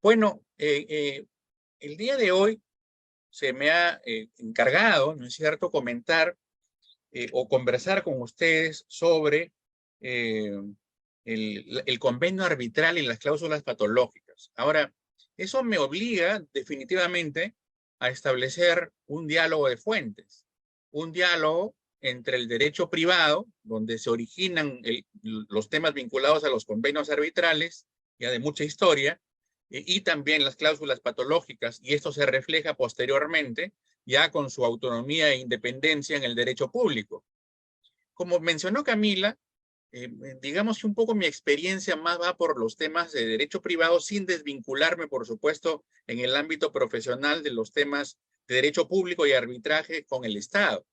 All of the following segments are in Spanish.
Bueno, el día de hoy se me ha encargado, ¿no es cierto?, comentar o conversar con ustedes sobre eh, el convenio arbitral y las cláusulas patológicas. Ahora, eso me obliga definitivamente a establecer un diálogo de fuentes, un diálogo entre el derecho privado, donde se originan los temas vinculados a los convenios arbitrales, ya de mucha historia, y también las cláusulas patológicas, y esto se refleja posteriormente ya con su autonomía e independencia en el derecho público. Como mencionó Camila, digamos que un poco mi experiencia más va por los temas de derecho privado sin desvincularme, por supuesto, en el ámbito profesional de los temas de derecho público y arbitraje con el Estado.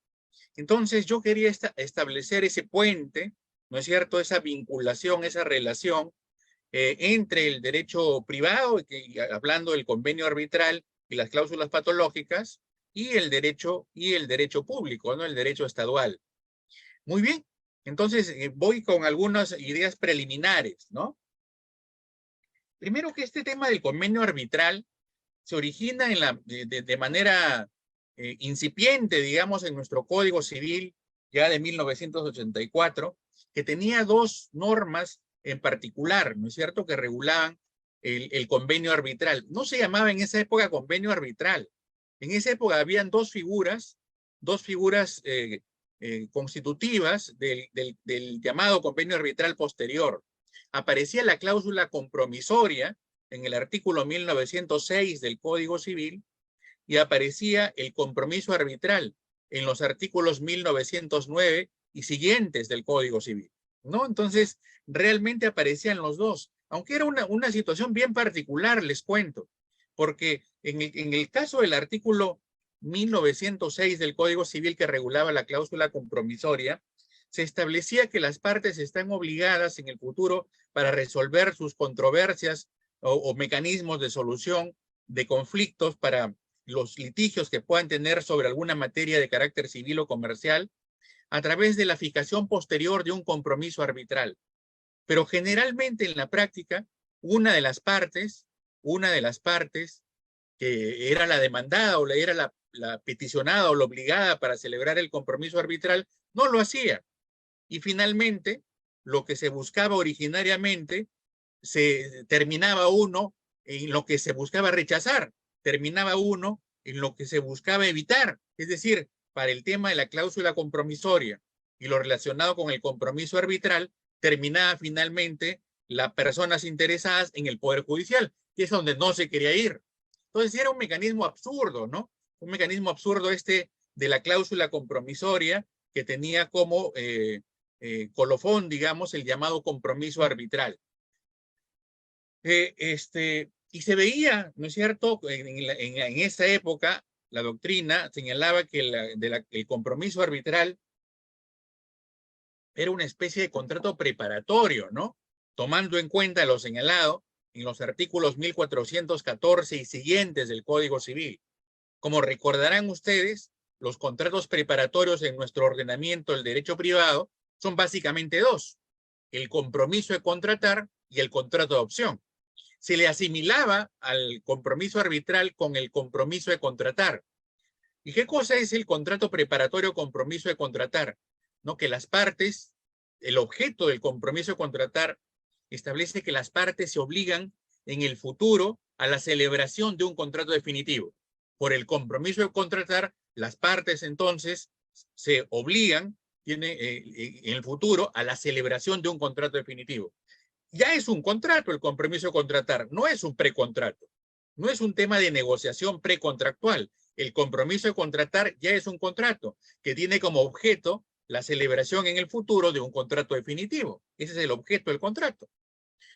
Entonces yo quería establecer ese puente, ¿no es cierto?, esa vinculación, esa relación entre el derecho privado, hablando del convenio arbitral y las cláusulas patológicas, y el derecho público, ¿no?, el derecho estadual. Muy bien, entonces voy con algunas ideas preliminares, ¿no? Primero, que este tema del convenio arbitral se origina de manera incipiente, digamos, en nuestro Código Civil ya de 1984, que tenía dos normas en particular, ¿no es cierto?, que regulaban el convenio arbitral. No se llamaba en esa época convenio arbitral. En esa época habían dos figuras constitutivas del llamado convenio arbitral posterior. Aparecía la cláusula compromisoria en el artículo 1906 del Código Civil, y aparecía el compromiso arbitral en los artículos 1909 y siguientes del Código Civil, ¿no? Entonces, realmente aparecían los dos, aunque era una situación bien particular, les cuento, porque en el caso del artículo 1906 del Código Civil, que regulaba la cláusula compromisoria, se establecía que las partes están obligadas en el futuro, para resolver sus controversias o mecanismos de solución de conflictos para los litigios que puedan tener sobre alguna materia de carácter civil o comercial, a través de la fijación posterior de un compromiso arbitral. Pero generalmente en la práctica, una de las partes que era la demandada o era la peticionada o la obligada para celebrar el compromiso arbitral, no lo hacía. Y finalmente, lo que se buscaba originariamente, se terminaba uno en lo que se buscaba rechazar, terminaba uno en lo que se buscaba evitar. Es decir, para el tema de la cláusula compromisoria y lo relacionado con el compromiso arbitral, terminaba finalmente las personas interesadas en el Poder Judicial, que es donde no se quería ir. Entonces era un mecanismo absurdo, ¿no? Un mecanismo absurdo este de la cláusula compromisoria, que tenía como colofón, digamos, el llamado compromiso arbitral. Y se veía, ¿no es cierto?, en esa época, la doctrina señalaba que el compromiso arbitral era una especie de contrato preparatorio, ¿no? Tomando en cuenta lo señalado en los artículos 1414 y siguientes del Código Civil. Como recordarán ustedes, los contratos preparatorios en nuestro ordenamiento del derecho privado son básicamente dos: el compromiso de contratar y el contrato de opción. Se le asimilaba al compromiso arbitral con el compromiso de contratar. ¿Y qué cosa es el contrato preparatorio compromiso de contratar? ¿No? Que las partes, el objeto del compromiso de contratar, establece que las partes se obligan en el futuro a la celebración de un contrato definitivo. Por el compromiso de contratar, las partes entonces se obligan en el futuro a la celebración de un contrato definitivo. Ya es un contrato el compromiso de contratar, no es un precontrato. No es un tema de negociación precontractual. El compromiso de contratar ya es un contrato que tiene como objeto la celebración en el futuro de un contrato definitivo. Ese es el objeto del contrato,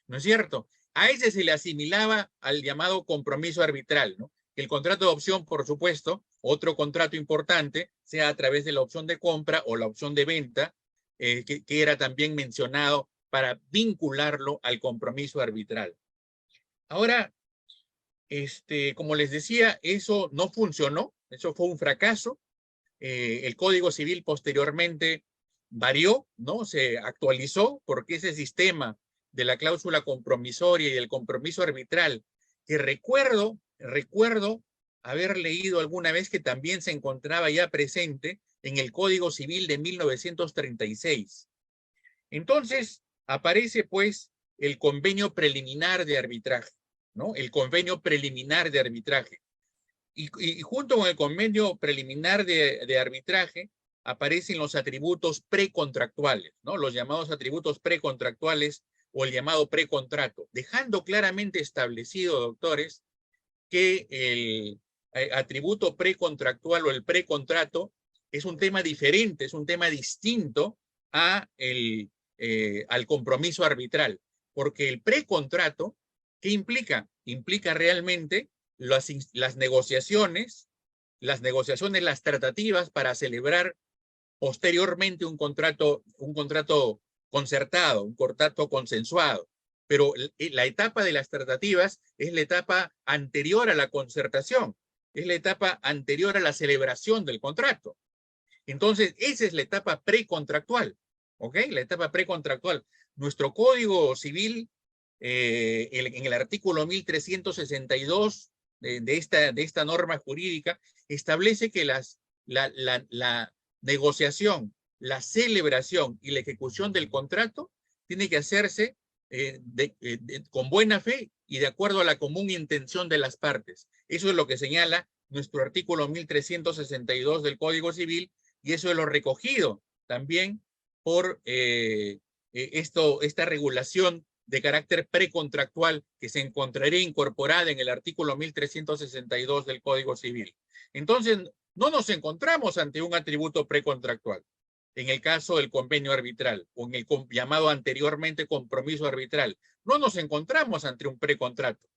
¿no es cierto? A ese se le asimilaba al llamado compromiso arbitral, ¿no? El contrato de opción, por supuesto, otro contrato importante, sea a través de la opción de compra o la opción de venta, que era también mencionado para vincularlo al compromiso arbitral. Ahora, como les decía, eso no funcionó, eso fue un fracaso. El Código Civil posteriormente varió, ¿no? Se actualizó, porque ese sistema de la cláusula compromisoria y el compromiso arbitral, que recuerdo haber leído alguna vez que también se encontraba ya presente en el Código Civil de 1936. Entonces, aparece pues el convenio preliminar de arbitraje, ¿no? El convenio preliminar de arbitraje. Y junto con el convenio preliminar de arbitraje aparecen los atributos precontractuales, ¿no? Los llamados atributos precontractuales o el llamado precontrato, dejando claramente establecido, doctores, que el atributo precontractual o el precontrato es un tema diferente, es un tema distinto al compromiso arbitral, porque el precontrato, ¿qué implica? Implica realmente las negociaciones, las tratativas para celebrar posteriormente un contrato concertado, un contrato consensuado. Pero la etapa de las tratativas es la etapa anterior a la concertación, es la etapa anterior a la celebración del contrato. Entonces, esa es la etapa precontractual, ¿ok? La etapa precontractual. Nuestro Código Civil, en el artículo 1362 de esta norma jurídica, establece que la negociación, la celebración y la ejecución del contrato tiene que hacerse con buena fe y de acuerdo a la común intención de las partes. Eso es lo que señala nuestro artículo 1362 del Código Civil, y eso es lo recogido también por esta regulación de carácter precontractual que se encontraría incorporada en el artículo 1362 del Código Civil. Entonces, no nos encontramos ante un atributo precontractual en el caso del convenio arbitral o en el llamado anteriormente compromiso arbitral. No nos encontramos ante un precontrato.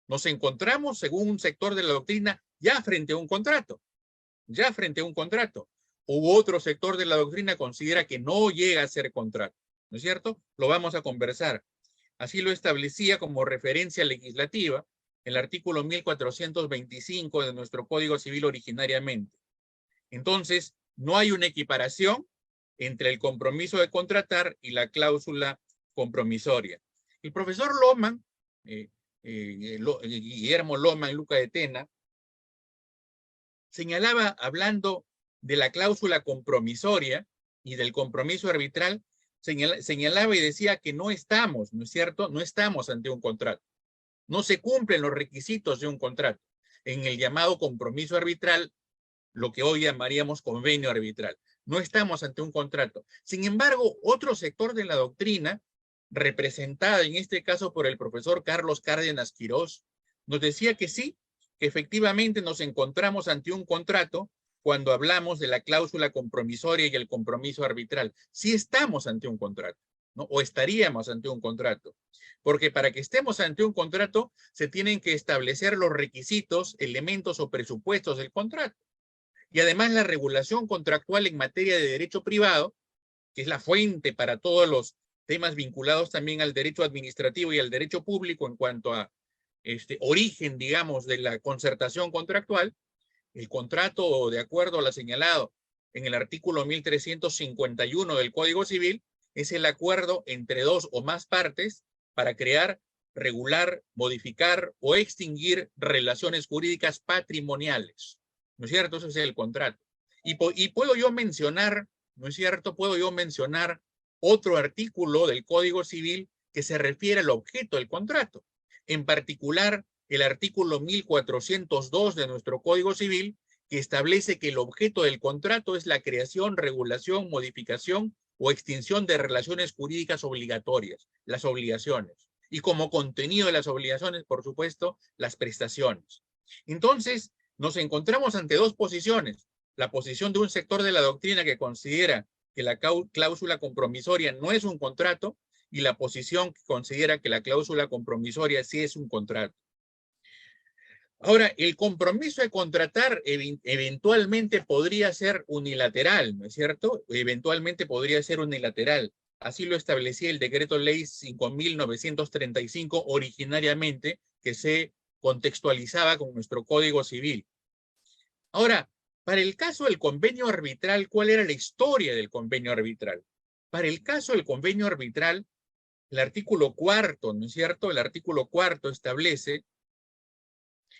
Nos encontramos, según un sector de la doctrina, ya frente a un contrato. Ya frente a un contrato. U otro sector de la doctrina considera que no llega a ser contrato. ¿No es cierto? Lo vamos a conversar. Así lo establecía como referencia legislativa el artículo 1425 de nuestro Código Civil originariamente. Entonces, no hay una equiparación entre el compromiso de contratar y la cláusula compromisoria. El profesor Lohmann, Guillermo Lohmann Luca de Tena, señalaba, hablando de la cláusula compromisoria y del compromiso arbitral, señalaba y decía que no estamos, ¿no es cierto? No estamos ante un contrato. No se cumplen los requisitos de un contrato. En el llamado compromiso arbitral, lo que hoy llamaríamos convenio arbitral. No estamos ante un contrato. Sin embargo, otro sector de la doctrina, representada en este caso por el profesor Carlos Cárdenas Quirós, nos decía que sí, que efectivamente nos encontramos ante un contrato cuando hablamos de la cláusula compromisoria y el compromiso arbitral. Sí estamos ante un contrato, ¿no? O estaríamos ante un contrato. Porque para que estemos ante un contrato se tienen que establecer los requisitos, elementos o presupuestos del contrato. Y además la regulación contractual en materia de derecho privado, que es la fuente para todos los temas vinculados también al derecho administrativo y al derecho público en cuanto a origen, digamos, de la concertación contractual, el contrato, de acuerdo a lo señalado en el artículo 1351 del Código Civil, es el acuerdo entre dos o más partes para crear, regular, modificar o extinguir relaciones jurídicas patrimoniales. ¿No es cierto? Ese es el contrato. Y puedo yo mencionar, ¿no es cierto? Puedo yo mencionar otro artículo del Código Civil que se refiere al objeto del contrato. En particular, el artículo 1402 de nuestro Código Civil, que establece que el objeto del contrato es la creación, regulación, modificación o extinción de relaciones jurídicas obligatorias, las obligaciones. Y como contenido de las obligaciones, por supuesto, las prestaciones. Entonces, nos encontramos ante dos posiciones. La posición de un sector de la doctrina que considera que la cláusula compromisoria no es un contrato y la posición que considera que la cláusula compromisoria sí es un contrato. Ahora, el compromiso de contratar eventualmente podría ser unilateral, ¿no es cierto? Eventualmente podría ser unilateral. Así lo establecía el decreto ley 5.935 originariamente, que se contextualizaba con nuestro Código Civil. Ahora, para el caso del convenio arbitral, ¿cuál era la historia del convenio arbitral? Para el caso del convenio arbitral, el artículo 4, ¿no es cierto? El artículo 4 establece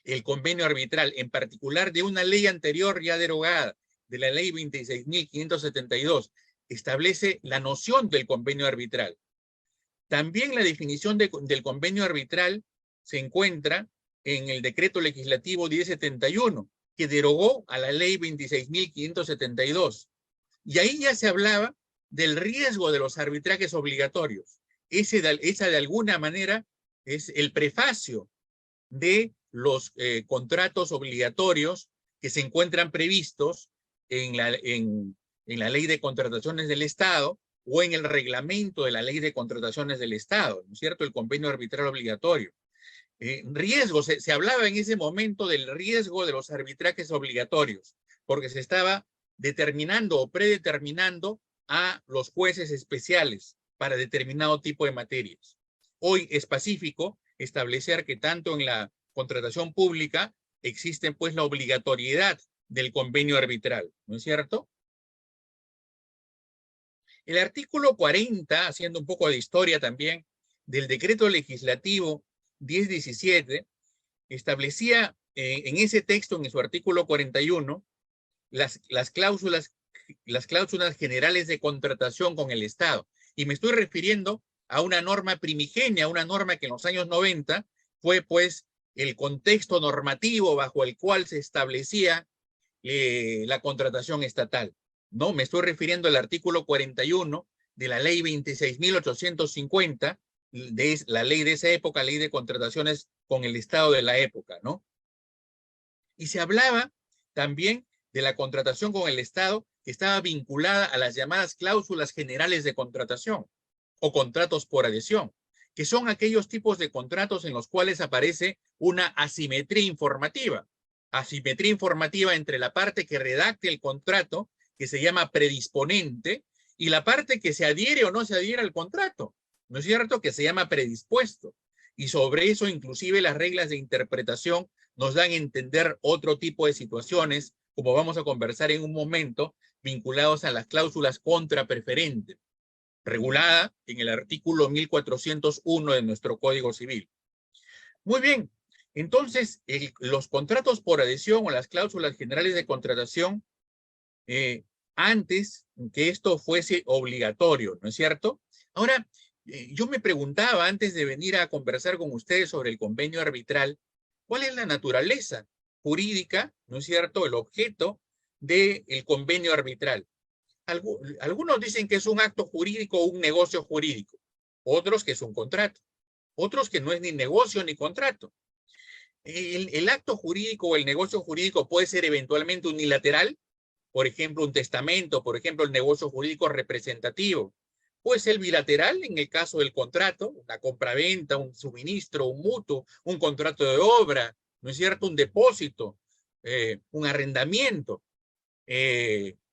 el convenio arbitral, en particular de una ley anterior ya derogada, de la ley 26.572, establece la noción del convenio arbitral. También la definición del convenio arbitral se encuentra en el decreto legislativo 1071, que derogó a la ley 26.572. Y ahí ya se hablaba del riesgo de los arbitrajes obligatorios. Esa de alguna manera es el prefacio de los contratos obligatorios que se encuentran previstos en la ley de contrataciones del Estado o en el reglamento de la ley de contrataciones del Estado, ¿no es cierto? El convenio arbitral obligatorio. Riesgo, se hablaba en ese momento del riesgo de los arbitrajes obligatorios, porque se estaba determinando o predeterminando a los jueces especiales para determinado tipo de materias. Hoy es pacífico establecer que tanto en la contratación pública existe pues la obligatoriedad del convenio arbitral, ¿no es cierto? El artículo 40, haciendo un poco de historia también, del decreto legislativo 1017, establecía en ese texto, en su artículo 41, las cláusulas generales de contratación con el Estado. Y me estoy refiriendo a una norma primigenia, una norma que en los años 90 fue pues el contexto normativo bajo el cual se establecía la contratación estatal. No, me estoy refiriendo al artículo 41 de la ley 26.850, de la ley de esa época, ley de contrataciones con el Estado de la época, ¿no? Y se hablaba también de la contratación con el Estado que estaba vinculada a las llamadas cláusulas generales de contratación o contratos por adhesión, que son aquellos tipos de contratos en los cuales aparece una asimetría informativa entre la parte que redacte el contrato, que se llama predisponente, y la parte que se adhiere o no se adhiere al contrato, ¿no es cierto?, que se llama predispuesto. Y sobre eso, inclusive, las reglas de interpretación nos dan a entender otro tipo de situaciones, como vamos a conversar en un momento, vinculados a las cláusulas contrapreferentes, regulada en el artículo 1401 de nuestro Código Civil. Muy bien, entonces, los contratos por adhesión o las cláusulas generales de contratación, antes que esto fuese obligatorio, ¿no es cierto? Ahora, yo me preguntaba antes de venir a conversar con ustedes sobre el convenio arbitral, ¿cuál es la naturaleza jurídica, ¿no es cierto?, el objeto del convenio arbitral. Algunos dicen que es un acto jurídico o un negocio jurídico, otros que es un contrato, otros que no es ni negocio ni contrato. El acto jurídico o el negocio jurídico puede ser eventualmente unilateral, por ejemplo, un testamento, por ejemplo, el negocio jurídico representativo. Puede ser bilateral en el caso del contrato, una compraventa, un suministro, un mutuo, un contrato de obra, ¿no es cierto?, un depósito, un arrendamiento,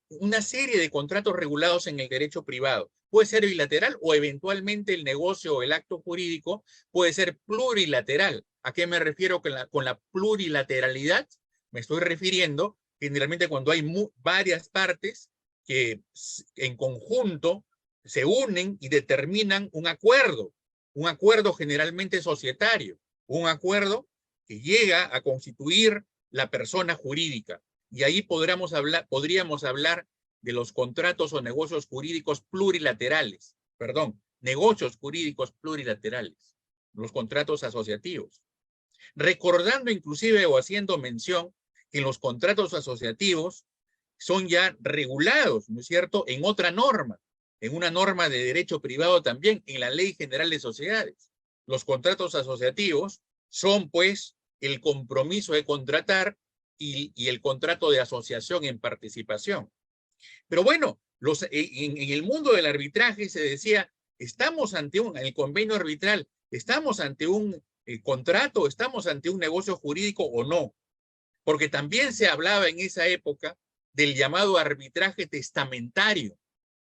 una serie de contratos regulados en el derecho privado. Puede ser bilateral o eventualmente el negocio o el acto jurídico puede ser plurilateral. ¿A qué me refiero con la plurilateralidad? Me estoy refiriendo generalmente cuando hay varias partes que en conjunto se unen y determinan un acuerdo generalmente societario, un acuerdo que llega a constituir la persona jurídica. Y ahí podríamos hablar de los contratos o negocios jurídicos plurilaterales, negocios jurídicos plurilaterales, los contratos asociativos. Recordando inclusive o haciendo mención que los contratos asociativos son ya regulados, ¿no es cierto?, en otra norma, en una norma de derecho privado también, en la Ley General de Sociedades. Los contratos asociativos son, pues, el compromiso de contratar y el contrato de asociación en participación. Pero bueno, en el mundo del arbitraje se decía, estamos ante el convenio arbitral, estamos ante un contrato, estamos ante un negocio jurídico o no. Porque también se hablaba en esa época del llamado arbitraje testamentario,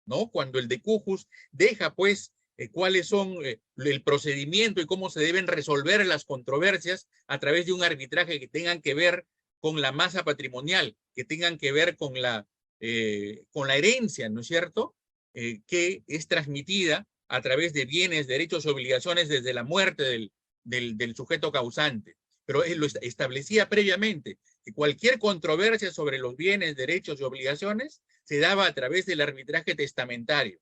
¿no? Cuando el decujus deja, pues, cuáles son el procedimiento y cómo se deben resolver las controversias a través de un arbitraje que tengan que ver con la masa patrimonial, que tengan que ver con la herencia, ¿no es cierto?, que es transmitida a través de bienes, derechos y obligaciones desde la muerte del sujeto causante. pero él lo establecía previamente, que cualquier controversia sobre los bienes, derechos y obligaciones se daba a través del arbitraje testamentario.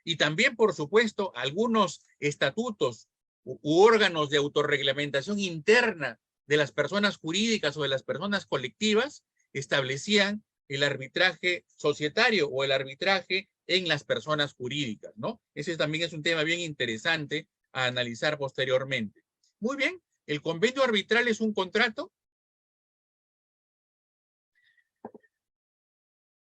Y también, por supuesto, algunos estatutos u órganos de autorreglamentación interna de las personas jurídicas o de las personas colectivas establecían el arbitraje societario o el arbitraje en las personas jurídicas, ¿no? Ese también es un tema bien interesante a analizar posteriormente. Muy bien, ¿el convenio arbitral es un contrato?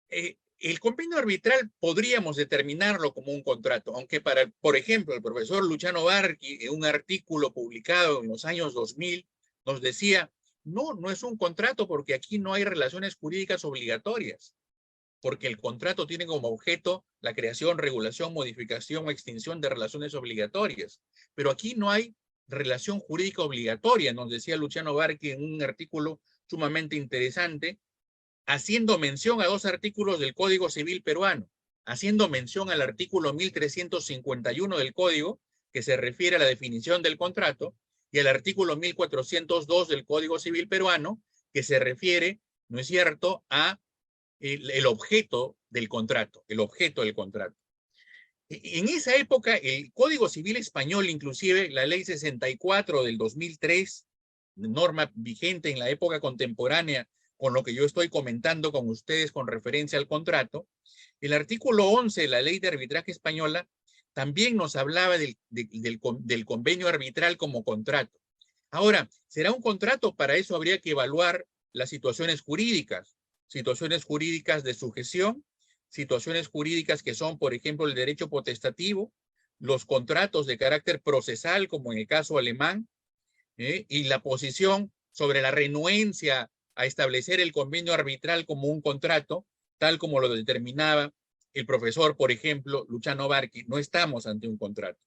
El convenio arbitral podríamos determinarlo como un contrato, aunque por ejemplo, el profesor Luciano Barchi, en un artículo publicado en los años 2000, nos decía, no es un contrato porque aquí no hay relaciones jurídicas obligatorias, porque el contrato tiene como objeto la creación, regulación, modificación o extinción de relaciones obligatorias. Pero aquí no hay relación jurídica obligatoria, nos decía Luciano Barchi en un artículo sumamente interesante, haciendo mención a dos artículos del Código Civil peruano, haciendo mención al artículo 1351 del Código, que se refiere a la definición del contrato, y al artículo 1402 del Código Civil peruano, que se refiere, ¿no es cierto?, a el objeto del contrato, el objeto del contrato. En esa época, el Código Civil español, inclusive la Ley 64 del 2003, norma vigente en la época contemporánea, con lo que yo estoy comentando con ustedes con referencia al contrato, el artículo 11 de la Ley de Arbitraje Española también nos hablaba del convenio arbitral como contrato. Ahora, ¿será un contrato? Para eso habría que evaluar las situaciones jurídicas de sujeción, situaciones jurídicas que son, por ejemplo, el derecho potestativo, los contratos de carácter procesal, como en el caso alemán, y la posición sobre la renuencia a establecer el convenio arbitral como un contrato, tal como lo determinaba el profesor, por ejemplo, Luciano Barchi. No estamos ante un contrato.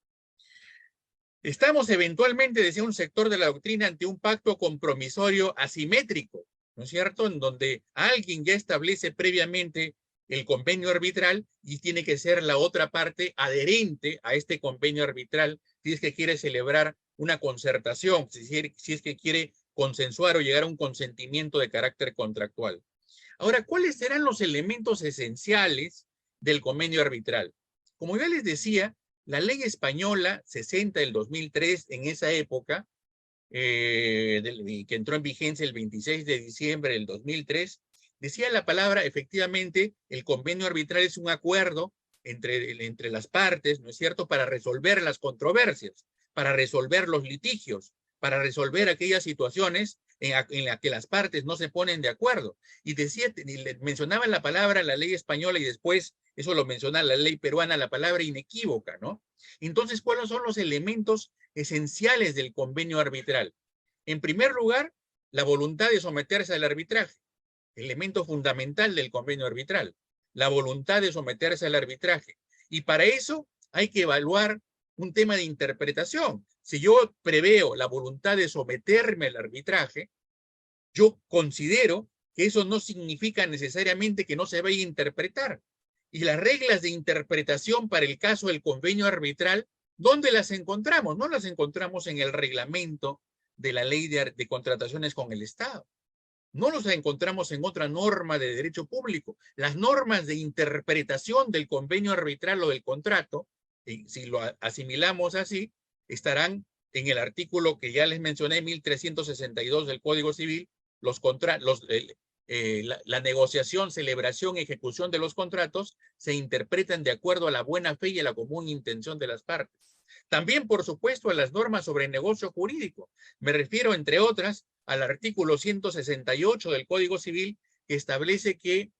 Estamos eventualmente, decía un sector de la doctrina, ante un pacto compromisorio asimétrico, ¿no es cierto?, en donde alguien ya establece previamente el convenio arbitral y tiene que ser la otra parte adherente a este convenio arbitral si es que quiere celebrar una concertación, si es que quiere consensuar o llegar a un consentimiento de carácter contractual. Ahora, ¿cuáles serán los elementos esenciales del convenio arbitral? Como ya les decía, la ley española 60 del 2003, en esa época, que entró en vigencia el 26 de diciembre del 2003, decía la palabra, efectivamente, el convenio arbitral es un acuerdo entre las partes, ¿no es cierto?, para resolver las controversias, para resolver los litigios, para resolver aquellas situaciones en las que las partes no se ponen de acuerdo. Y mencionaba la palabra, la ley española, y después eso lo menciona la ley peruana, la palabra inequívoca, ¿no? Entonces, ¿cuáles son los elementos esenciales del convenio arbitral? En primer lugar, la voluntad de someterse al arbitraje, elemento fundamental del convenio arbitral, la voluntad de someterse al arbitraje. Y para eso hay que evaluar un tema de interpretación. Si yo preveo la voluntad de someterme al arbitraje, yo considero que eso no significa necesariamente que no se vaya a interpretar. Y las reglas de interpretación para el caso del convenio arbitral, ¿dónde las encontramos? No las encontramos en el reglamento de la ley de contrataciones con el Estado. No los encontramos en otra norma de derecho público. Las normas de interpretación del convenio arbitral o del contrato, si lo asimilamos así, estarán en el artículo que ya les mencioné, 1362 del Código Civil, la negociación, celebración, ejecución de los contratos se interpretan de acuerdo a la buena fe y a la común intención de las partes. También, por supuesto, a las normas sobre negocio jurídico. Me refiero, entre otras, al artículo 168 del Código Civil, que establece que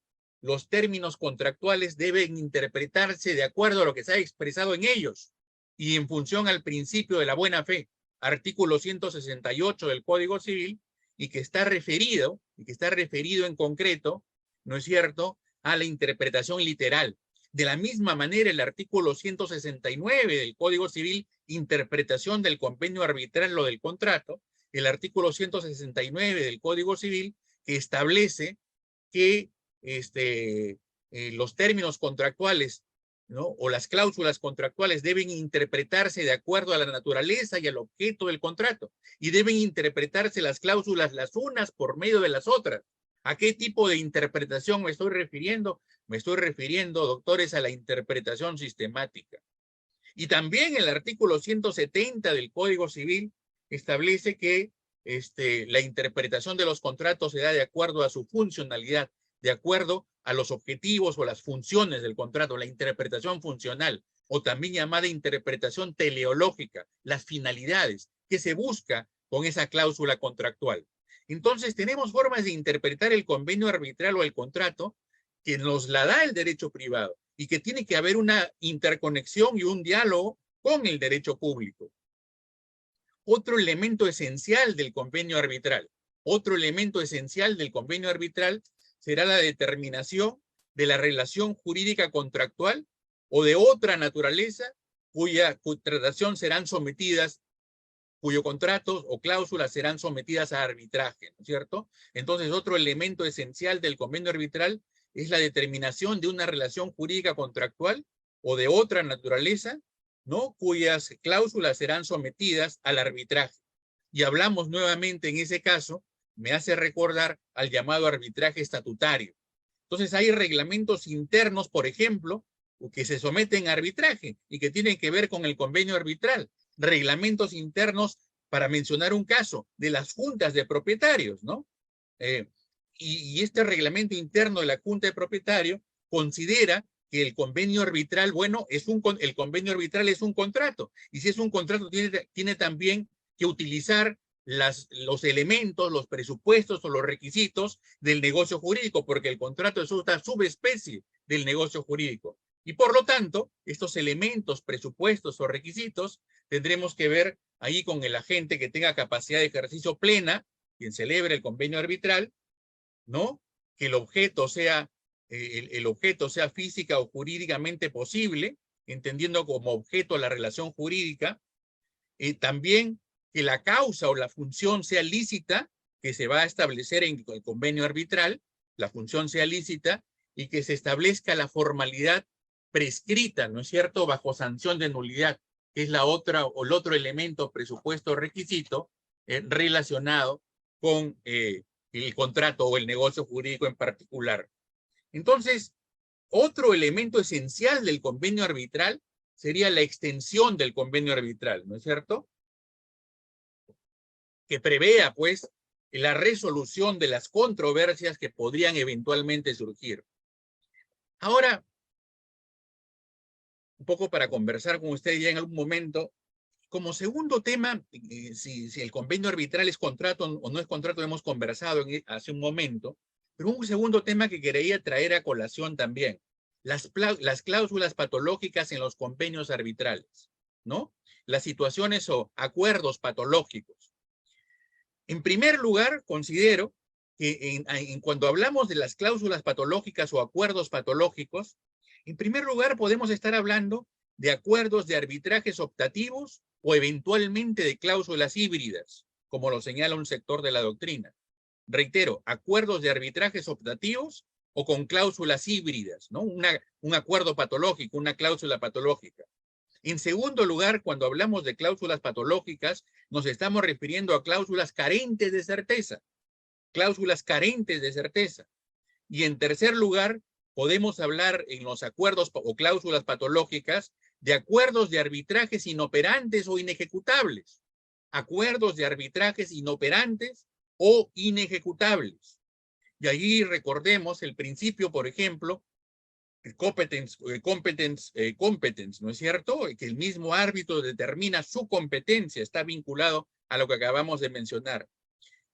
los términos contractuales deben interpretarse de acuerdo a lo que se ha expresado en ellos y en función al principio de la buena fe. Artículo 168 del Código Civil, y que está referido en concreto, ¿no es cierto?, a la interpretación literal. De la misma manera, el artículo 169 del Código Civil, interpretación del convenio arbitral o del contrato, el artículo 169 del Código Civil, que establece que los términos contractuales ¿no? O las cláusulas contractuales deben interpretarse de acuerdo a la naturaleza y al objeto del contrato. Y deben interpretarse las cláusulas las unas por medio de las otras. ¿A qué tipo de interpretación me estoy refiriendo? Me estoy refiriendo, doctores, a la interpretación sistemática. Y también el artículo 170 del Código Civil establece que la interpretación de los contratos se da de acuerdo a su funcionalidad, de acuerdo a los objetivos o las funciones del contrato, la interpretación funcional, o también llamada interpretación teleológica, las finalidades que se busca con esa cláusula contractual. Entonces, tenemos formas de interpretar el convenio arbitral o el contrato que nos la da el derecho privado y que tiene que haber una interconexión y un diálogo con el derecho público. Otro elemento esencial del convenio arbitral, será la determinación de la relación jurídica contractual o de otra naturaleza cuya tratación serán sometidas, cuyo contrato o cláusulas serán sometidas a arbitraje, ¿no es cierto? Entonces, otro elemento esencial del convenio arbitral es la determinación de una relación jurídica contractual o de otra naturaleza, ¿no? Cuyas cláusulas serán sometidas al arbitraje. Y hablamos nuevamente en ese caso, me hace recordar al llamado arbitraje estatutario. Entonces hay reglamentos internos, por ejemplo, que se someten a arbitraje y que tienen que ver con el convenio arbitral. Reglamentos internos, para mencionar un caso, de las juntas de propietarios, ¿no? Y este reglamento interno de la Junta de Propietarios considera que el convenio arbitral, bueno, el convenio arbitral es un contrato. Y si es un contrato, tiene también que utilizar los elementos, los presupuestos o los requisitos del negocio jurídico, porque el contrato es una subespecie del negocio jurídico. Y por lo tanto, estos elementos, presupuestos o requisitos, tendremos que ver ahí con el agente que tenga capacidad de ejercicio plena, quien celebre el convenio arbitral, ¿no? Que el objeto sea física o jurídicamente posible, entendiendo como objeto la relación jurídica, también que la causa o la función sea lícita, que se va a establecer en el convenio arbitral, la función sea lícita, y que se establezca la formalidad prescrita, ¿no es cierto?, bajo sanción de nulidad, que es el otro elemento, presupuesto, requisito, relacionado con el contrato o el negocio jurídico en particular. Entonces, otro elemento esencial del convenio arbitral sería la extensión del convenio arbitral, ¿no es cierto?, que prevea, pues, la resolución de las controversias que podrían eventualmente surgir. Ahora, un poco para conversar con usted ya en algún momento, como segundo tema, si el convenio arbitral es contrato o no es contrato, hemos conversado hace un momento, pero un segundo tema que quería traer a colación también, las cláusulas patológicas en los convenios arbitrales, ¿no? Las situaciones o acuerdos patológicos. En primer lugar, considero que cuando hablamos de las cláusulas patológicas o acuerdos patológicos, en primer lugar podemos estar hablando de acuerdos de arbitrajes optativos o eventualmente de cláusulas híbridas, como lo señala un sector de la doctrina. Reitero, acuerdos de arbitrajes optativos o con cláusulas híbridas, ¿no? Un acuerdo patológico, una cláusula patológica. En segundo lugar, cuando hablamos de cláusulas patológicas, nos estamos refiriendo a cláusulas carentes de certeza. Cláusulas carentes de certeza. Y en tercer lugar, podemos hablar en los acuerdos o cláusulas patológicas de acuerdos de arbitrajes inoperantes o inejecutables. Acuerdos de arbitrajes inoperantes o inejecutables. Y allí recordemos el principio, por ejemplo, competence, ¿no es cierto? Que el mismo árbitro determina su competencia, está vinculado a lo que acabamos de mencionar.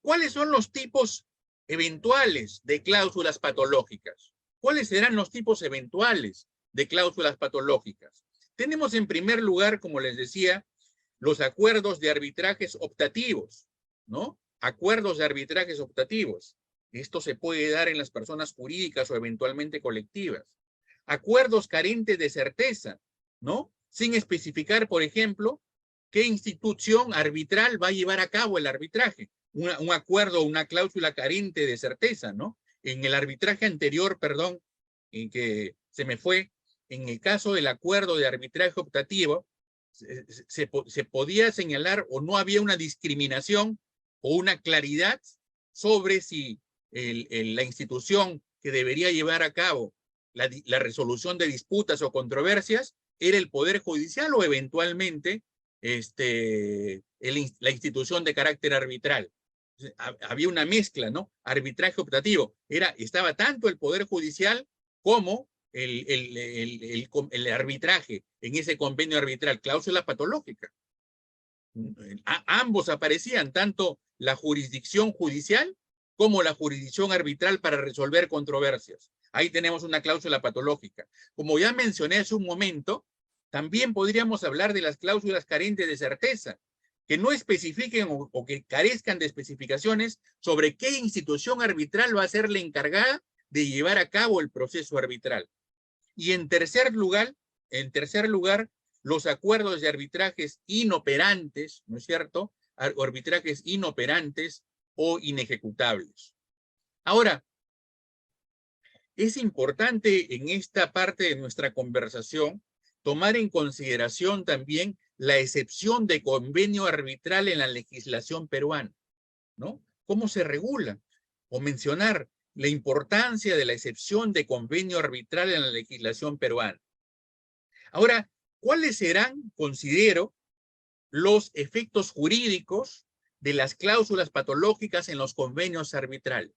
¿Cuáles son los tipos eventuales de cláusulas patológicas? ¿Cuáles serán los tipos eventuales de cláusulas patológicas? Tenemos en primer lugar, como les decía, los acuerdos de arbitrajes optativos, ¿no? Acuerdos de arbitrajes optativos. Esto se puede dar en las personas jurídicas o eventualmente colectivas. Acuerdos carentes de certeza, ¿no? Sin especificar, por ejemplo, qué institución arbitral va a llevar a cabo el arbitraje. Un acuerdo o una cláusula carente de certeza, ¿no? En el arbitraje anterior, perdón, en que se me fue, en el caso del acuerdo de arbitraje optativo, se podía señalar o no había una discriminación o una claridad sobre si la institución que debería llevar a cabo la resolución de disputas o controversias era el Poder Judicial o eventualmente la institución de carácter arbitral. Había una mezcla, ¿no? Arbitraje optativo. Estaba tanto el Poder Judicial como el arbitraje en ese convenio arbitral, cláusula patológica. Ambos aparecían, tanto la jurisdicción judicial como la jurisdicción arbitral para resolver controversias. Ahí tenemos una cláusula patológica. Como ya mencioné hace un momento, también podríamos hablar de las cláusulas carentes de certeza, que no especifiquen o que carezcan de especificaciones sobre qué institución arbitral va a ser la encargada de llevar a cabo el proceso arbitral. Y en tercer lugar, los acuerdos de arbitrajes inoperantes, ¿no es cierto? Arbitrajes inoperantes o inejecutables. Ahora, es importante en esta parte de nuestra conversación tomar en consideración también la excepción de convenio arbitral en la legislación peruana, ¿no? ¿Cómo se regula? O mencionar la importancia de la excepción de convenio arbitral en la legislación peruana. Ahora, ¿cuáles serán, considero, los efectos jurídicos de las cláusulas patológicas en los convenios arbitrales?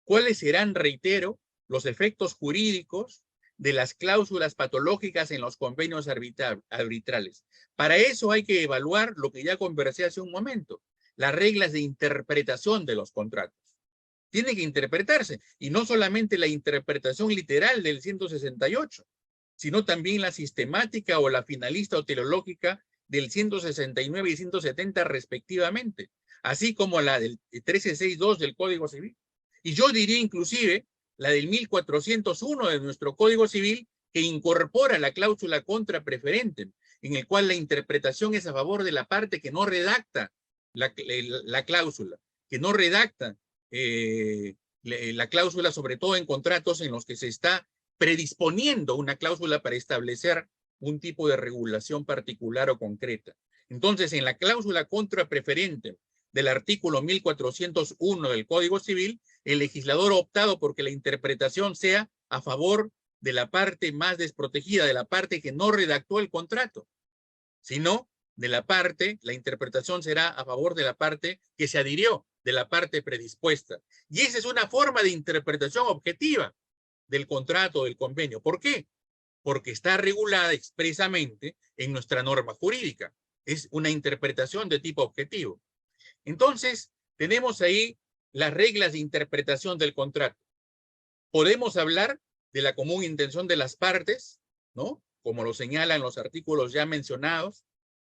¿Cuáles serán, reitero, los efectos jurídicos de las cláusulas patológicas en los convenios arbitrales? Para eso hay que evaluar lo que ya conversé hace un momento, las reglas de interpretación de los contratos. Tiene que interpretarse, y no solamente la interpretación literal del 168, sino también la sistemática o la finalista o teleológica del 169 y 170 respectivamente, así como la del 1362 del Código Civil. Y yo diría inclusive la del 1401 de nuestro Código Civil, que incorpora la cláusula contra preferente, en el cual la interpretación es a favor de la parte que no redacta la cláusula, que no redacta la cláusula, sobre todo en contratos en los que se está predisponiendo una cláusula para establecer un tipo de regulación particular o concreta. Entonces, en la cláusula contra preferente del artículo 1401 del Código Civil, el legislador ha optado porque la interpretación sea a favor de la parte más desprotegida, de la parte que no redactó el contrato, sino de la interpretación será a favor de la parte que se adhirió, de la parte predispuesta. Y esa es una forma de interpretación objetiva del contrato, del convenio. ¿Por qué? Porque está regulada expresamente en nuestra norma jurídica. Es una interpretación de tipo objetivo. Entonces, tenemos ahí las reglas de interpretación del contrato. Podemos hablar de la común intención de las partes, ¿no? Como lo señalan los artículos ya mencionados,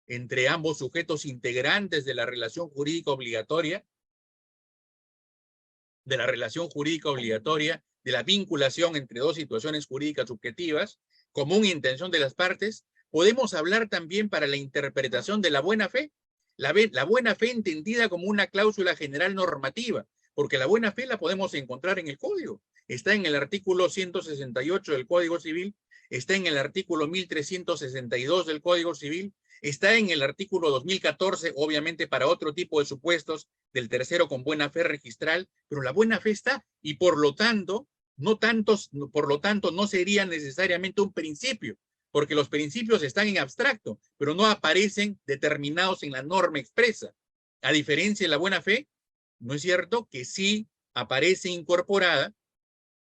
entre ambos sujetos integrantes de la relación jurídica obligatoria, de la vinculación entre dos situaciones jurídicas subjetivas, común intención de las partes. Podemos hablar también para la interpretación de la buena fe, la buena fe entendida como una cláusula general normativa, porque la buena fe la podemos encontrar en el Código. Está en el artículo 168 del Código Civil, está en el artículo 1362 del Código Civil, está en el artículo 2014, obviamente para otro tipo de supuestos del tercero con buena fe registral, pero la buena fe está, y por lo tanto no sería necesariamente un principio, porque los principios están en abstracto, pero no aparecen determinados en la norma expresa. A diferencia de la buena fe, ¿no es cierto?, que sí aparece incorporada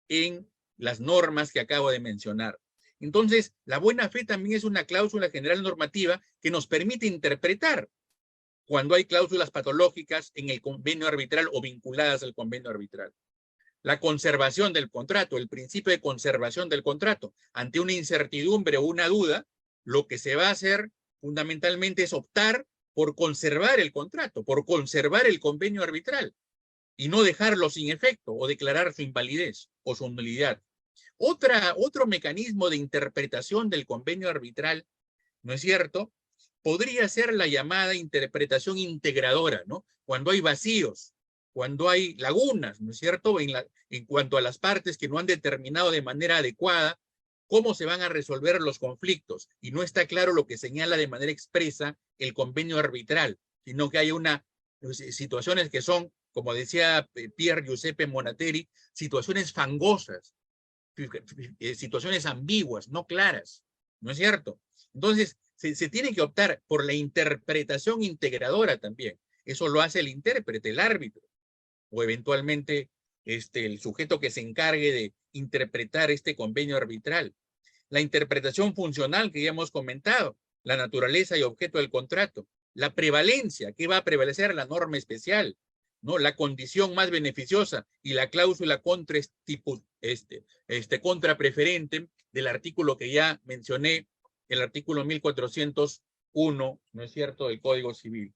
en las normas que acabo de mencionar. Entonces, la buena fe también es una cláusula general normativa que nos permite interpretar cuando hay cláusulas patológicas en el convenio arbitral o vinculadas al convenio arbitral. La conservación del contrato, el principio de conservación del contrato. Ante una incertidumbre o una duda, lo que se va a hacer fundamentalmente es optar por conservar el contrato, por conservar el convenio arbitral y no dejarlo sin efecto o declarar su invalidez o su nulidad. Otro mecanismo de interpretación del convenio arbitral, ¿no es cierto?, podría ser la llamada interpretación integradora, ¿no? Cuando hay vacíos, cuando hay lagunas, ¿no es cierto?, en cuanto a las partes que no han determinado de manera adecuada cómo se van a resolver los conflictos, y no está claro lo que señala de manera expresa el convenio arbitral, sino que hay situaciones que son, como decía Pier Giuseppe Monateri, situaciones fangosas, situaciones ambiguas, no claras, ¿no es cierto? Entonces, se tiene que optar por la interpretación integradora también. Eso lo hace el intérprete, el árbitro, o eventualmente el sujeto que se encargue de interpretar este convenio arbitral. La interpretación funcional que ya hemos comentado, la naturaleza y objeto del contrato, la prevalencia, ¿qué va a prevalecer? La norma especial, ¿no? La condición más beneficiosa y la cláusula contra preferente del artículo que ya mencioné, el artículo 1401, ¿no es cierto?, del Código Civil.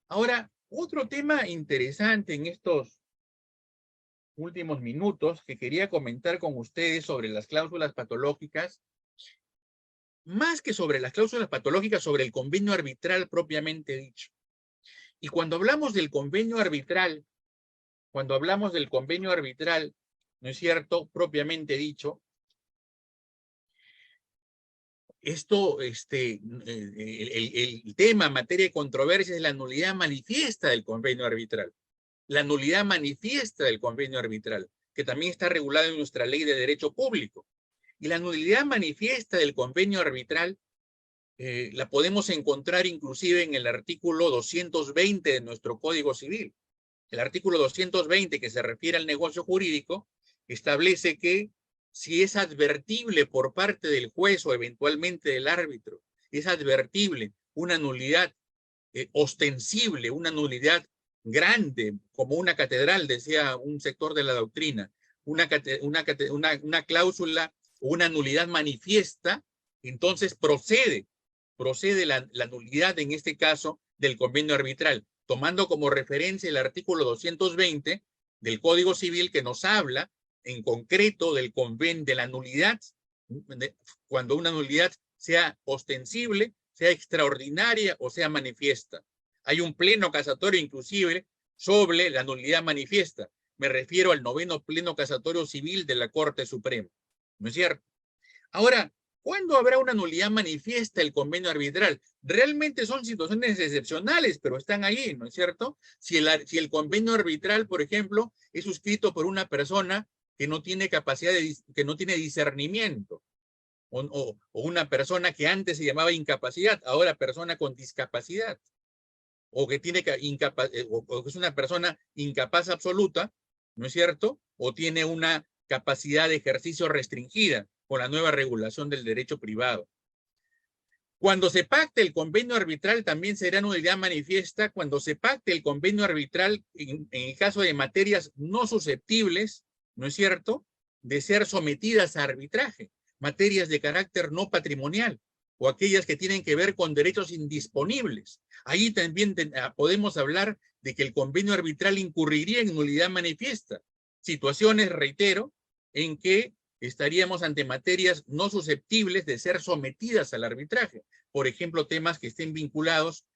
Ahora, otro tema interesante en estos últimos minutos que quería comentar con ustedes sobre las cláusulas patológicas, más que sobre las cláusulas patológicas, sobre el convenio arbitral propiamente dicho. Y cuando hablamos del convenio arbitral, ¿no es cierto?, propiamente dicho, esto, el tema en materia de controversia es la nulidad manifiesta del convenio arbitral. La nulidad manifiesta del convenio arbitral, que también está regulada en nuestra ley de derecho público. Y la nulidad manifiesta del convenio arbitral la podemos encontrar inclusive en el artículo 220 de nuestro Código Civil. El artículo 220, que se refiere al negocio jurídico, establece que si es advertible por parte del juez o eventualmente del árbitro, es advertible una nulidad ostensible, una nulidad grande, como una catedral, decía un sector de la doctrina, una cláusula o una nulidad manifiesta, entonces procede la nulidad en este caso del convenio arbitral, tomando como referencia el artículo 220 del Código Civil que nos habla en concreto del convenio de la nulidad, cuando una nulidad sea ostensible, sea extraordinaria o sea manifiesta. Hay un pleno casatorio inclusive sobre la nulidad manifiesta. Me refiero al 9º pleno casatorio civil de la Corte Suprema. ¿No es cierto? Ahora, ¿cuándo habrá una nulidad manifiesta el convenio arbitral? Realmente son situaciones excepcionales, pero están ahí, ¿no es cierto? Si el convenio arbitral, por ejemplo, es suscrito por una persona que no tiene capacidad, que no tiene discernimiento, o una persona que antes se llamaba incapacidad, ahora persona con discapacidad, o que o que es una persona incapaz absoluta, ¿no es cierto? O tiene una capacidad de ejercicio restringida con la nueva regulación del derecho privado. Cuando se pacte el convenio arbitral también será nulidad manifiesta cuando se pacte el convenio arbitral en el caso de materias no susceptibles, ¿no es cierto?, de ser sometidas a arbitraje, materias de carácter no patrimonial o aquellas que tienen que ver con derechos indisponibles. Ahí también podemos hablar de que el convenio arbitral incurriría en nulidad manifiesta. Situaciones, reitero, en que estaríamos ante materias no susceptibles de ser sometidas al arbitraje. Por ejemplo, temas que estén vinculados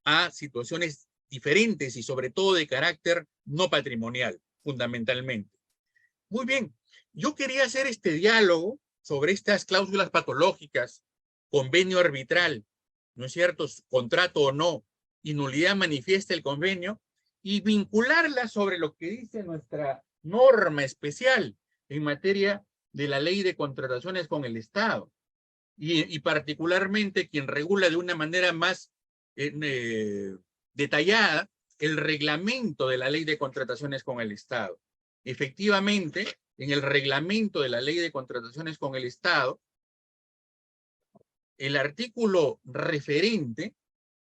a situaciones diferentes y sobre todo de carácter no patrimonial, fundamentalmente. Muy bien, yo quería hacer este diálogo sobre estas cláusulas patológicas, convenio arbitral, ¿no es cierto?, contrato o no, y nulidad manifiesta el convenio, y vincularlas sobre lo que dice nuestra norma especial en materia de la ley de contrataciones con el Estado, y particularmente quien regula de una manera más detallada el reglamento de la ley de contrataciones con el Estado. Efectivamente, en el reglamento de la ley de contrataciones con el Estado, el artículo referente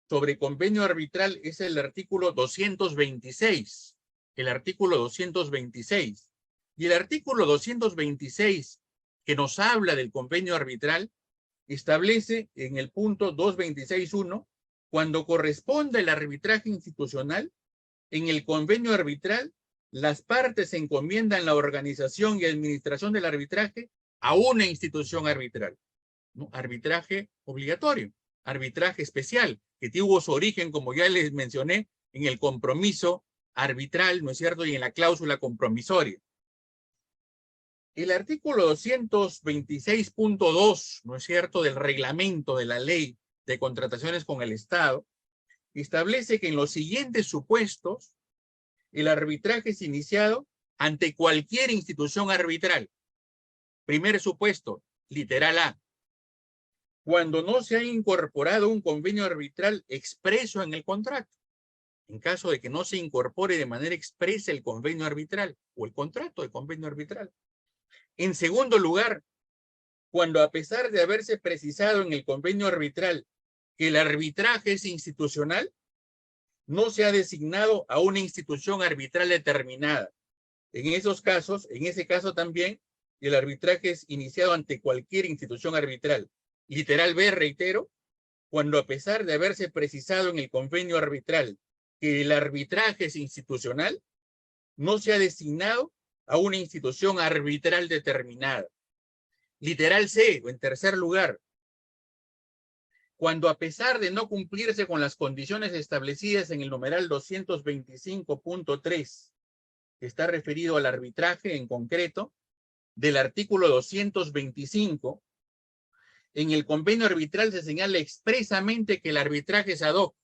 sobre convenio arbitral es el artículo 226, el artículo 226. Y el artículo 226, que nos habla del convenio arbitral, establece en el punto 226.1, cuando corresponde el arbitraje institucional, en el convenio arbitral, las partes encomiendan la organización y administración del arbitraje a una institución arbitral, ¿no? Arbitraje obligatorio, arbitraje especial, que tuvo su origen, como ya les mencioné, en el compromiso arbitral, ¿no es cierto?, y en la cláusula compromisoria. El artículo 226.2, ¿no es cierto?, del reglamento de la ley de contrataciones con el Estado, establece que en los siguientes supuestos, el arbitraje es iniciado ante cualquier institución arbitral. Primer supuesto, literal A, cuando no se ha incorporado un convenio arbitral expreso en el contrato. En caso de que no se incorpore de manera expresa el convenio arbitral o el contrato de convenio arbitral. En segundo lugar, cuando a pesar de haberse precisado en el convenio arbitral que el arbitraje es institucional, no se ha designado a una institución arbitral determinada. En esos casos, en ese caso también, el arbitraje es iniciado ante cualquier institución arbitral. Literal B, reitero, cuando a pesar de haberse precisado en el convenio arbitral que el arbitraje es institucional, no se ha designado a una institución arbitral determinada. Literal C, o en tercer lugar, cuando a pesar de no cumplirse con las condiciones establecidas en el numeral 225.3, que está referido al arbitraje en concreto, del artículo 225, en el convenio arbitral se señala expresamente que el arbitraje es ad hoc.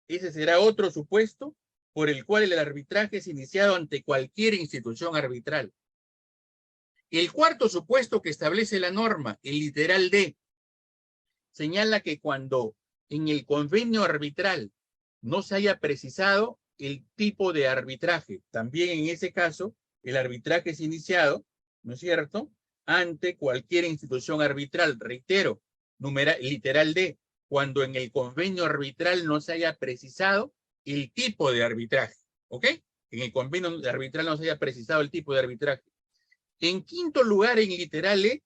Ese será otro supuesto por el cual el arbitraje es iniciado ante cualquier institución arbitral. El cuarto supuesto que establece la norma, el literal D, señala que cuando en el convenio arbitral no se haya precisado el tipo de arbitraje, también en ese caso el arbitraje es iniciado, ¿no es cierto?, ante cualquier institución arbitral. Reitero, literal D, cuando en el convenio arbitral no se haya precisado el tipo de arbitraje, ¿ok? En el convenio arbitral no se haya precisado el tipo de arbitraje. En quinto lugar, en literal E,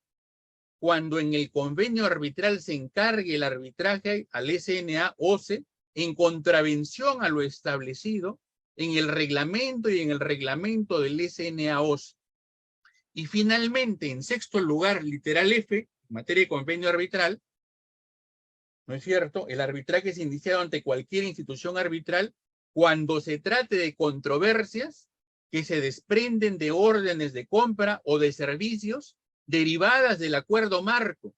cuando en el convenio arbitral se encargue el arbitraje al SNA-OCE en contravención a lo establecido en el reglamento y en el reglamento del SNA-OCE. Y finalmente, en sexto lugar, literal F, en materia de convenio arbitral, ¿no es cierto?, el arbitraje es iniciado ante cualquier institución arbitral cuando se trate de controversias que se desprenden de órdenes de compra o de servicios derivadas del acuerdo marco,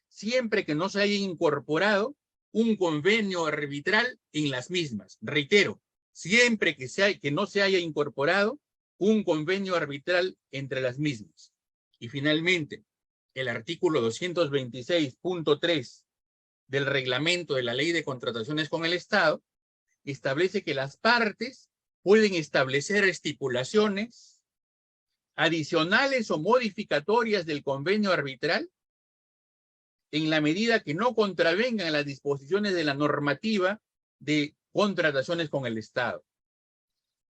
siempre que no se haya incorporado un convenio arbitral en las mismas. Reitero, siempre que no se haya incorporado un convenio arbitral entre las mismas. Y finalmente, el artículo 226.3 del reglamento de la Ley de Contrataciones con el Estado establece que las partes pueden establecer estipulaciones adicionales o modificatorias del convenio arbitral en la medida que no contravengan las disposiciones de la normativa de contrataciones con el Estado.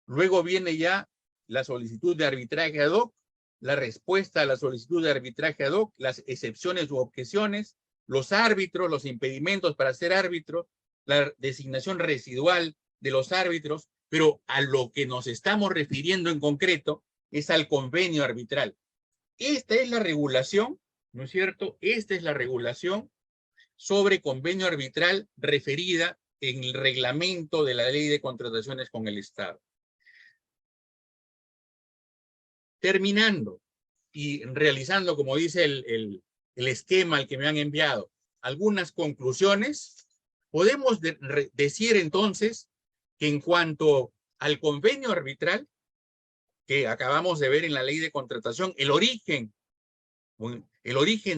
Luego viene ya la solicitud de arbitraje ad hoc, la respuesta a la solicitud de arbitraje ad hoc, las excepciones u objeciones, los árbitros, los impedimentos para ser árbitro, la designación residual de los árbitros, pero a lo que nos estamos refiriendo en concreto es al convenio arbitral. Esta es la regulación, ¿no es cierto? Esta es la regulación sobre convenio arbitral referida en el reglamento de la Ley de Contrataciones con el Estado. Terminando y realizando, como dice el esquema al que me han enviado, algunas conclusiones, podemos decir entonces que en cuanto al convenio arbitral, que acabamos de ver en la Ley de Contratación, el origen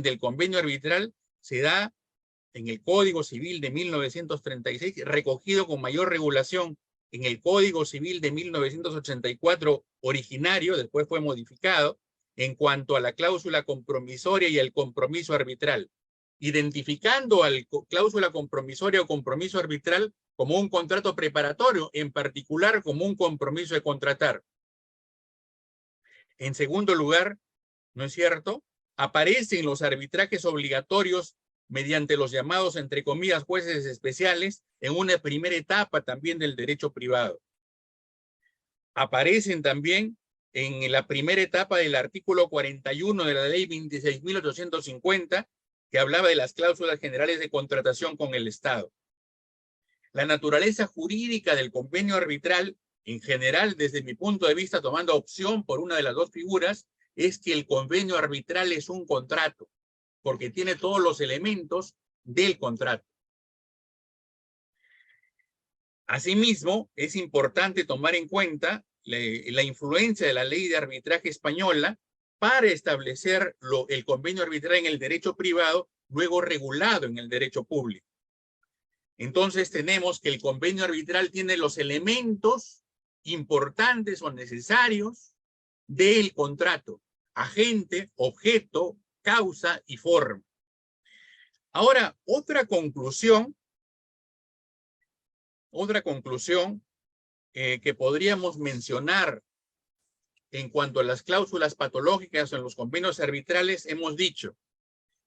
del convenio arbitral se da en el Código Civil de 1936, recogido con mayor regulación en el Código Civil de 1984 originario, después fue modificado, en cuanto a la cláusula compromisoria y el compromiso arbitral, identificando al cláusula compromisoria o compromiso arbitral como un contrato preparatorio, en particular como un compromiso de contratar. En segundo lugar, ¿no es cierto?, aparecen los arbitrajes obligatorios mediante los llamados, entre comillas, jueces especiales, en una primera etapa también del derecho privado. Aparecen también en la primera etapa del artículo 41 de la ley 26.850, que hablaba de las cláusulas generales de contratación con el Estado. La naturaleza jurídica del convenio arbitral, en general, desde mi punto de vista, tomando opción por una de las dos figuras, es que el convenio arbitral es un contrato, porque tiene todos los elementos del contrato. Asimismo, es importante tomar en cuenta la influencia de la ley de arbitraje española para establecer el convenio arbitral en el derecho privado, luego regulado en el derecho público. Entonces tenemos que el convenio arbitral tiene los elementos importantes o necesarios del contrato: agente, objeto, causa y forma. Ahora, otra conclusión que podríamos mencionar en cuanto a las cláusulas patológicas o en los convenios arbitrales, hemos dicho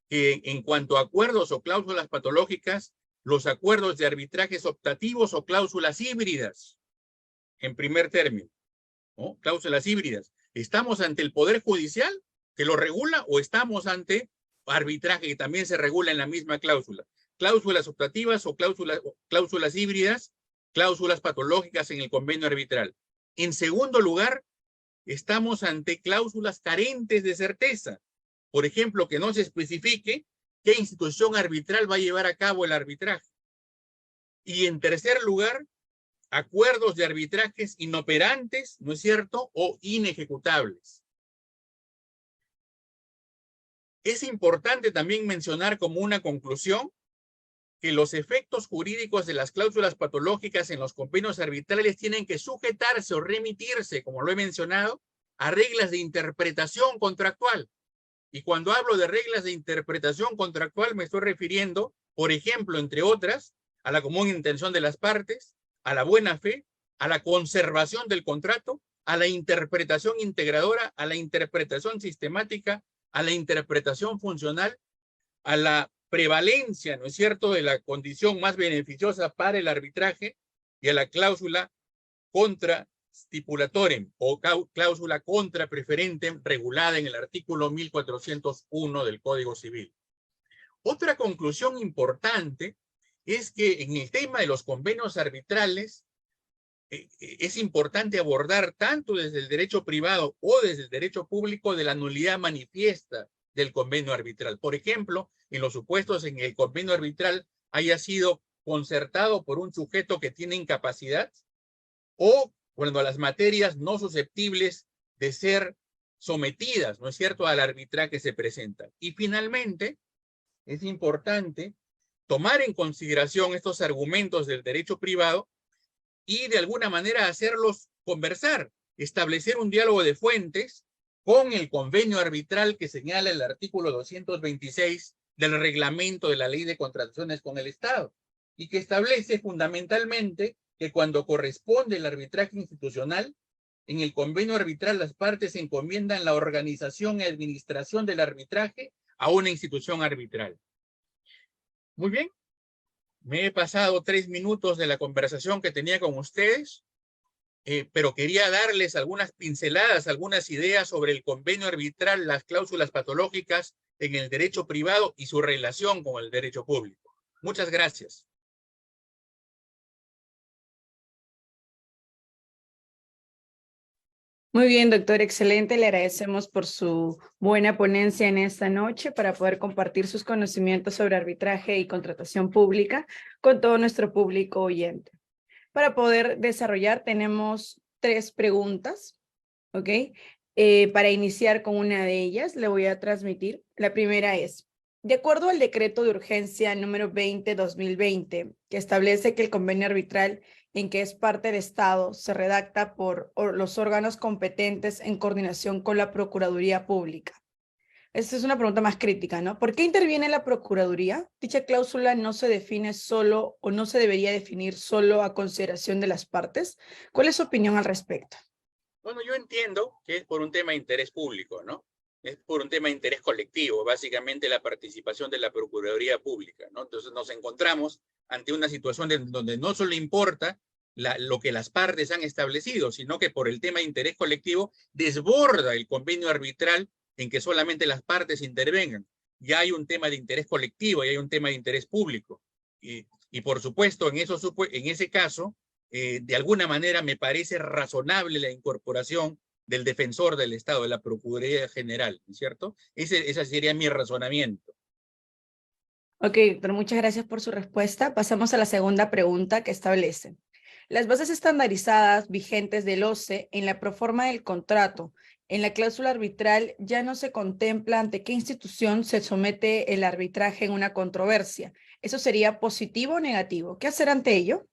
que en cuanto a acuerdos o cláusulas patológicas, los acuerdos de arbitrajes optativos o cláusulas híbridas, en primer término, ¿no? Cláusulas híbridas. ¿Estamos ante el Poder Judicial que lo regula o estamos ante arbitraje que también se regula en la misma cláusula? Cláusulas optativas o cláusulas híbridas, cláusulas patológicas en el convenio arbitral. En segundo lugar, estamos ante cláusulas carentes de certeza. Por ejemplo, que no se especifique qué institución arbitral va a llevar a cabo el arbitraje. Y en tercer lugar, acuerdos de arbitrajes inoperantes, ¿no es cierto?, o inejecutables. Es importante también mencionar como una conclusión que los efectos jurídicos de las cláusulas patológicas en los convenios arbitrales tienen que sujetarse o remitirse, como lo he mencionado, a reglas de interpretación contractual. Y cuando hablo de reglas de interpretación contractual me estoy refiriendo, por ejemplo, entre otras, a la común intención de las partes, a la buena fe, a la conservación del contrato, a la interpretación integradora, a la interpretación sistemática, a la interpretación funcional, a la prevalencia, ¿no es cierto?, de la condición más beneficiosa para el arbitraje y a la cláusula contra stipulatorem o cláusula contra preferentem regulada en el artículo 1401 del Código Civil. Otra conclusión importante es que en el tema de los convenios arbitrales es importante abordar tanto desde el derecho privado o desde el derecho público de la nulidad manifiesta del convenio arbitral. Por ejemplo, en los supuestos en el convenio arbitral haya sido concertado por un sujeto que tiene incapacidad o cuando las materias no susceptibles de ser sometidas, ¿no es cierto?, al arbitraje se presentan. Y finalmente, es importante tomar en consideración estos argumentos del derecho privado y de alguna manera hacerlos conversar, establecer un diálogo de fuentes con el convenio arbitral que señala el artículo 226 del reglamento de la Ley de Contrataciones con el Estado y que establece fundamentalmente que cuando corresponde el arbitraje institucional, en el convenio arbitral las partes encomiendan la organización y administración del arbitraje a una institución arbitral. Muy bien, me he pasado 3 minutos de la conversación que tenía con ustedes, pero quería darles algunas pinceladas, algunas ideas sobre el convenio arbitral, las cláusulas patológicas en el derecho privado y su relación con el derecho público. Muchas gracias. Muy bien, doctor, excelente. Le agradecemos por su buena ponencia en esta noche para poder compartir sus conocimientos sobre arbitraje y contratación pública con todo nuestro público oyente. Para poder desarrollar tenemos 3 preguntas, ¿ok? Para iniciar con una de ellas, le voy a transmitir. La primera es, de acuerdo al decreto de urgencia número 20/2020, que establece que el convenio arbitral en que es parte del Estado se redacta por los órganos competentes en coordinación con la Procuraduría Pública. Esta es una pregunta más crítica, ¿no? ¿Por qué interviene la Procuraduría? Dicha cláusula no se define solo o no se debería definir solo a consideración de las partes. ¿Cuál es su opinión al respecto? Bueno, yo entiendo que es por un tema de interés público, ¿no? Es por un tema de interés colectivo, básicamente la participación de la Procuraduría Pública, ¿no? Entonces nos encontramos ante una situación donde no solo importa lo que las partes han establecido, sino que por el tema de interés colectivo desborda el convenio arbitral en que solamente las partes intervengan. Ya hay un tema de interés colectivo, ya hay un tema de interés público. Y por supuesto, en ese caso, de alguna manera me parece razonable la incorporación del defensor del Estado, de la Procuraduría General, ¿no es cierto? Ese sería mi razonamiento. Ok, doctor, muchas gracias por su respuesta. Pasamos a la segunda pregunta que establece. Las bases estandarizadas vigentes del OCE en la proforma del contrato, en la cláusula arbitral, ya no se contempla ante qué institución se somete el arbitraje en una controversia. ¿Eso sería positivo o negativo? ¿Qué hacer ante ello?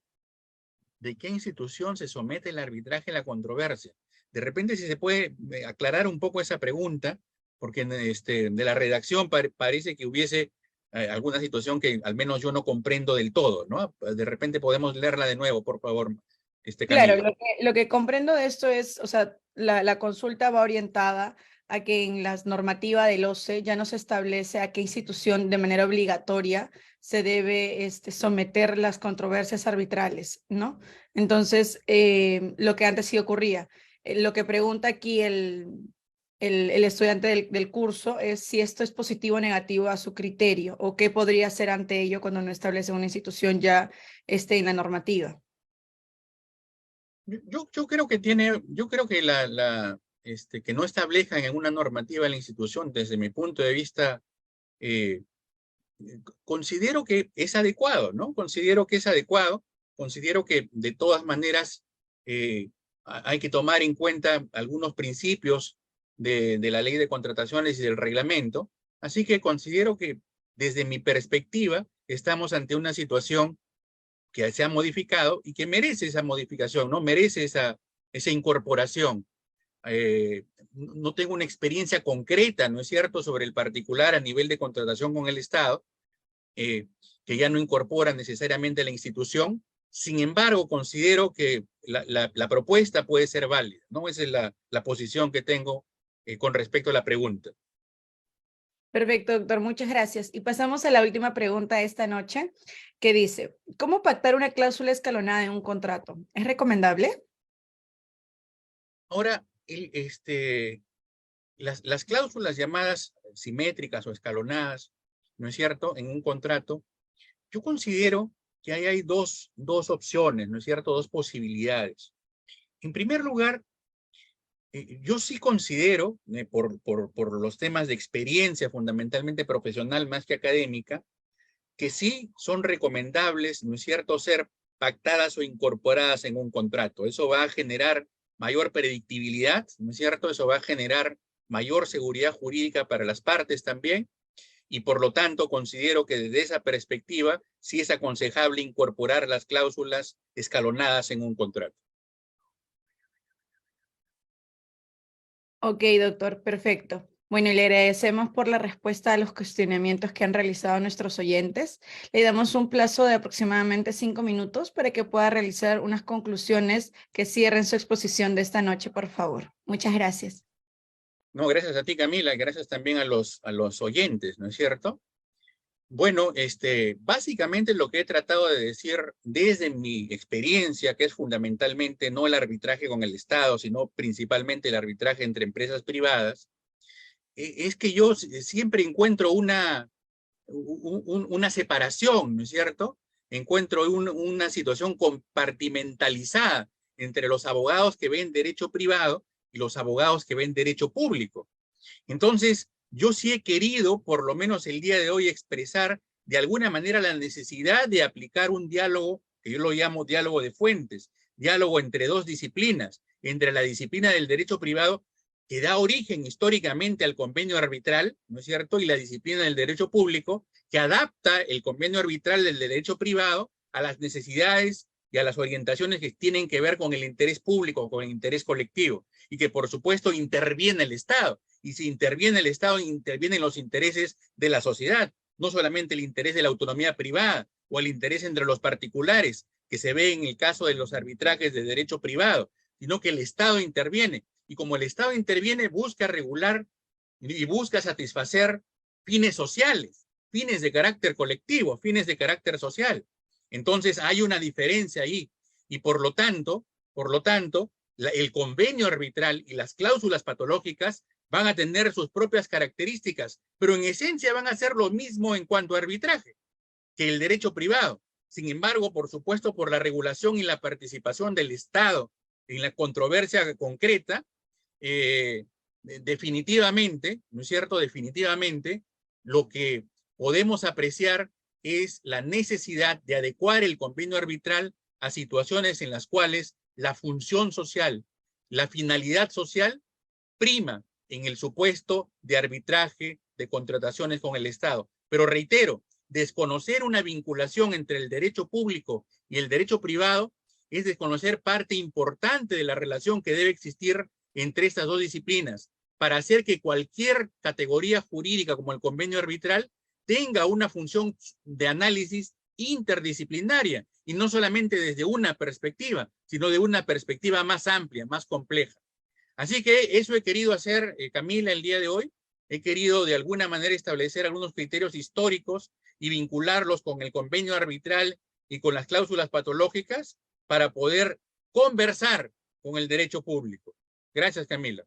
¿De qué institución se somete el arbitraje a la controversia? De repente, si se puede aclarar un poco esa pregunta, porque de la redacción parece que hubiese alguna situación que al menos yo no comprendo del todo, ¿no? De repente podemos leerla de nuevo, por favor, Claro, Camila. lo que comprendo de esto es, o sea, la consulta va orientada a que en la normativa del OCE ya no se establece a qué institución de manera obligatoria se debe someter las controversias arbitrales, ¿no? Entonces, lo que antes sí ocurría. Lo que pregunta aquí el estudiante del curso es si esto es positivo o negativo a su criterio, o qué podría hacer ante ello cuando no establece una institución ya en la normativa. Yo creo que yo creo que que no establezcan en una normativa la institución, desde mi punto de vista, eh, considero que es adecuado, ¿no? Considero que es adecuado, considero que de todas maneras hay que tomar en cuenta algunos principios de la ley de contrataciones y del reglamento, así que considero que desde mi perspectiva estamos ante una situación que se ha modificado y que merece esa modificación, ¿no? Merece esa incorporación. No tengo una experiencia concreta, ¿no es cierto?, sobre el particular a nivel de contratación con el Estado, que ya no incorpora necesariamente la institución. Sin embargo, considero que la propuesta puede ser válida, ¿no? Esa es la posición que tengo con respecto a la pregunta. Perfecto, doctor, muchas gracias. Y pasamos a la última pregunta de esta noche, que dice, ¿cómo pactar una cláusula escalonada en un contrato? ¿Es recomendable? Ahora, las cláusulas llamadas simétricas o escalonadas, ¿no es cierto?, en un contrato, yo considero que ahí hay dos opciones, ¿no es cierto?, dos posibilidades. En primer lugar, yo sí considero, por los temas de experiencia fundamentalmente profesional más que académica, que sí son recomendables, ¿no es cierto?, ser pactadas o incorporadas en un contrato. Eso va a generar mayor predictibilidad, ¿no es cierto? Eso va a generar mayor seguridad jurídica para las partes también, y por lo tanto considero que desde esa perspectiva sí es aconsejable incorporar las cláusulas escalonadas en un contrato. Ok, doctor, perfecto. Bueno, y le agradecemos por la respuesta a los cuestionamientos que han realizado nuestros oyentes. Le damos un plazo de aproximadamente 5 minutos para que pueda realizar unas conclusiones que cierren su exposición de esta noche, por favor. Muchas gracias. No, gracias a ti, Camila, y gracias también a los oyentes, ¿no es cierto? Bueno, básicamente lo que he tratado de decir desde mi experiencia, que es fundamentalmente no el arbitraje con el Estado, sino principalmente el arbitraje entre empresas privadas, es que yo siempre encuentro una separación, ¿no es cierto? Encuentro una situación compartimentalizada entre los abogados que ven derecho privado y los abogados que ven derecho público. Entonces, yo sí he querido, por lo menos el día de hoy, expresar de alguna manera la necesidad de aplicar un diálogo, que yo lo llamo diálogo de fuentes, diálogo entre dos disciplinas, entre la disciplina del derecho privado, que da origen históricamente al convenio arbitral, ¿no es cierto?, y la disciplina del derecho público, que adapta el convenio arbitral del derecho privado a las necesidades y a las orientaciones que tienen que ver con el interés público, con el interés colectivo, y que por supuesto interviene el Estado. Y si interviene el Estado, intervienen los intereses de la sociedad, no solamente el interés de la autonomía privada o el interés entre los particulares, que se ve en el caso de los arbitrajes de derecho privado, sino que el Estado interviene. Y como el Estado interviene, busca regular y busca satisfacer fines sociales, fines de carácter colectivo, fines de carácter social. Entonces hay una diferencia ahí y por lo tanto, el convenio arbitral y las cláusulas patológicas van a tener sus propias características, pero en esencia van a ser lo mismo en cuanto a arbitraje que el derecho privado. Sin embargo, por supuesto, por la regulación y la participación del Estado en la controversia concreta, definitivamente, ¿no es cierto? Definitivamente, lo que podemos apreciar es la necesidad de adecuar el convenio arbitral a situaciones en las cuales la función social, la finalidad social, prima en el supuesto de arbitraje de contrataciones con el Estado. Pero reitero, desconocer una vinculación entre el derecho público y el derecho privado es desconocer parte importante de la relación que debe existir entre estas dos disciplinas para hacer que cualquier categoría jurídica como el convenio arbitral tenga una función de análisis interdisciplinaria y no solamente desde una perspectiva, sino de una perspectiva más amplia, más compleja. Así que eso he querido hacer, Camila, el día de hoy. He querido de alguna manera establecer algunos criterios históricos y vincularlos con el convenio arbitral y con las cláusulas patológicas para poder conversar con el derecho público. Gracias, Camila.